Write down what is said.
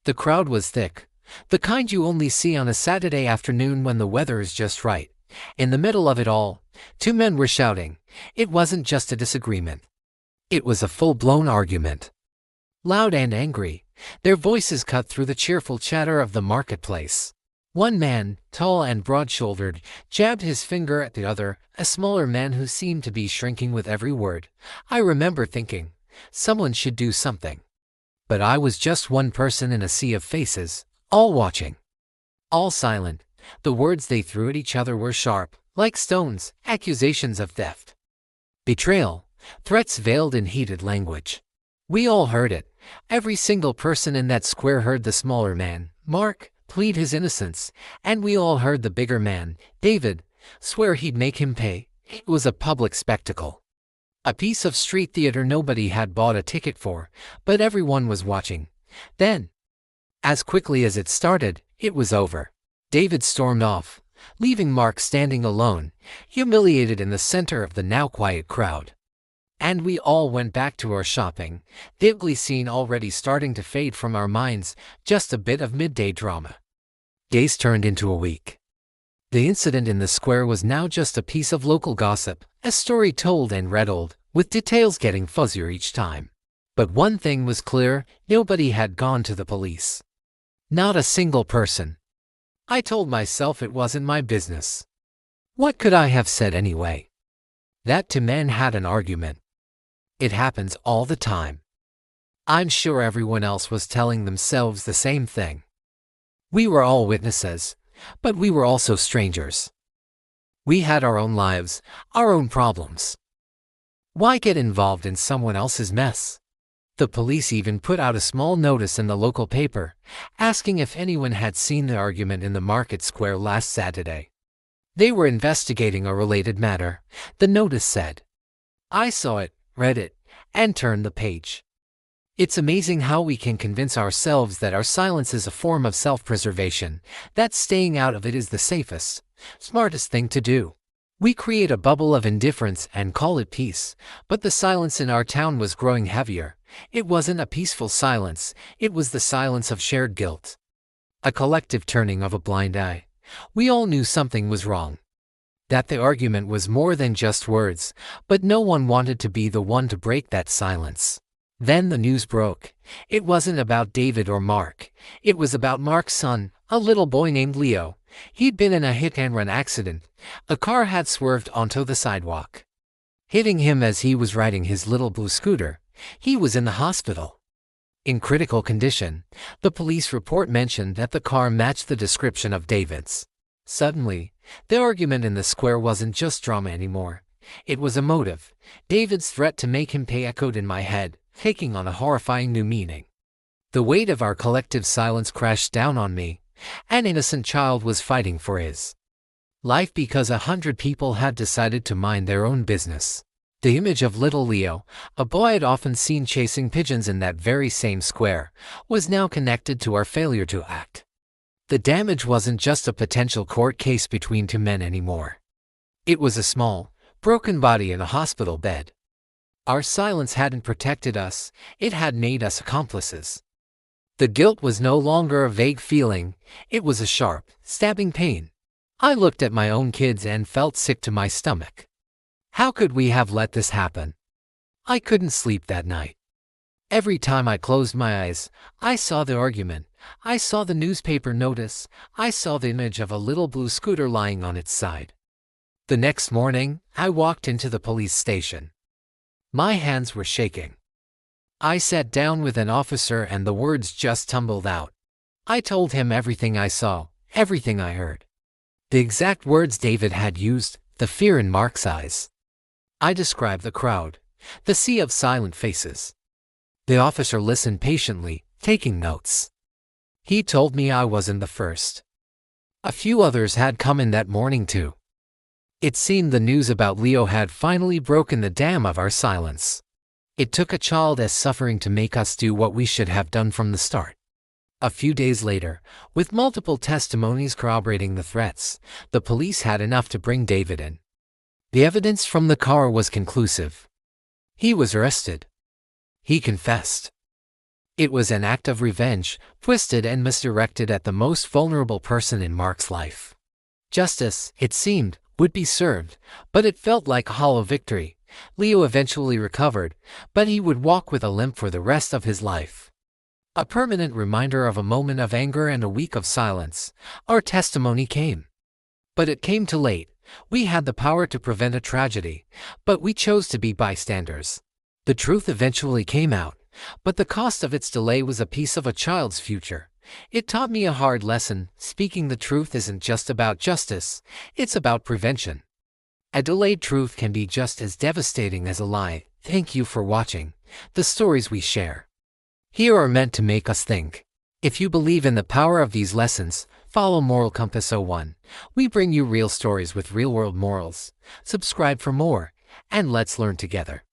The crowd was thick, the kind you only see on a Saturday afternoon when the weather is just right. In the middle of it all, two men were shouting. It wasn't just a disagreement. It was a full-blown argument. Loud and angry, their voices cut through the cheerful chatter of the marketplace. One man, tall and broad-shouldered, jabbed his finger at the other, a smaller man who seemed to be shrinking with every word. I remember thinking, someone should do something. But I was just one person in a sea of faces, all watching. All silent. The words they threw at each other were sharp, like stones, accusations of theft, betrayal, threats veiled in heated language. We all heard it. Every single person in that square heard the smaller man, Mark, plead his innocence, and we all heard the bigger man, David, swear he'd make him pay. It was a public spectacle. A piece of street theater nobody had bought a ticket for, but everyone was watching. Then, as quickly as it started, it was over. David stormed off, leaving Mark standing alone, humiliated in the center of the now quiet crowd. And we all went back to our shopping, the ugly scene already starting to fade from our minds, just a bit of midday drama. Days turned into a week. The incident in the square was now just a piece of local gossip, a story told and retold, with details getting fuzzier each time. But one thing was clear, nobody had gone to the police. Not a single person. I told myself it wasn't my business. What could I have said anyway? That two men had an argument. It happens all the time. I'm sure everyone else was telling themselves the same thing. We were all witnesses, but we were also strangers. We had our own lives, our own problems. Why get involved in someone else's mess? The police even put out a small notice in the local paper, asking if anyone had seen the argument in the market square last Saturday. They were investigating a related matter, the notice said. I saw it, read it, and turned the page. It's amazing how we can convince ourselves that our silence is a form of self-preservation, that staying out of it is the safest, smartest thing to do. We create a bubble of indifference and call it peace, but the silence in our town was growing heavier. It wasn't a peaceful silence, it was the silence of shared guilt. A collective turning of a blind eye. We all knew something was wrong. That the argument was more than just words, but no one wanted to be the one to break that silence. Then the news broke. It wasn't about David or Mark. It was about Mark's son, a little boy named Leo. He'd been in a hit-and-run accident. A car had swerved onto the sidewalk, hitting him as he was riding his little blue scooter. He was in the hospital, in critical condition. The police report mentioned that the car matched the description of David's. Suddenly, the argument in the square wasn't just drama anymore. It was emotive. David's threat to make him pay echoed in my head, taking on a horrifying new meaning. The weight of our collective silence crashed down on me. An innocent child was fighting for his life because 100 people had decided to mind their own business. The image of little Leo, a boy I'd often seen chasing pigeons in that very same square, was now connected to our failure to act. The damage wasn't just a potential court case between two men anymore. It was a small, broken body in a hospital bed. Our silence hadn't protected us, it had made us accomplices. The guilt was no longer a vague feeling, it was a sharp, stabbing pain. I looked at my own kids and felt sick to my stomach. How could we have let this happen? I couldn't sleep that night. Every time I closed my eyes, I saw the argument. I saw the newspaper notice. I saw the image of a little blue scooter lying on its side. The next morning, I walked into the police station. My hands were shaking. I sat down with an officer and the words just tumbled out. I told him everything I saw, everything I heard. The exact words David had used, the fear in Mark's eyes. I described the crowd, the sea of silent faces. The officer listened patiently, taking notes. He told me I wasn't the first. A few others had come in that morning too. It seemed the news about Leo had finally broken the dam of our silence. It took a child as suffering to make us do what we should have done from the start. A few days later, with multiple testimonies corroborating the threats, the police had enough to bring David in. The evidence from the car was conclusive. He was arrested. He confessed. It was an act of revenge, twisted and misdirected at the most vulnerable person in Mark's life. Justice, it seemed, would be served, but it felt like a hollow victory. Leo eventually recovered, but he would walk with a limp for the rest of his life. A permanent reminder of a moment of anger and a week of silence. Our testimony came. But it came too late. We had the power to prevent a tragedy, but we chose to be bystanders. The truth eventually came out, but the cost of its delay was a piece of a child's future. It taught me a hard lesson. Speaking the truth isn't just about justice, it's about prevention. A delayed truth can be just as devastating as a lie. Thank you for watching. The stories we share here are meant to make us think. If you believe in the power of these lessons, follow Moral Compass 01. We bring you real stories with real-world morals. Subscribe for more, and let's learn together.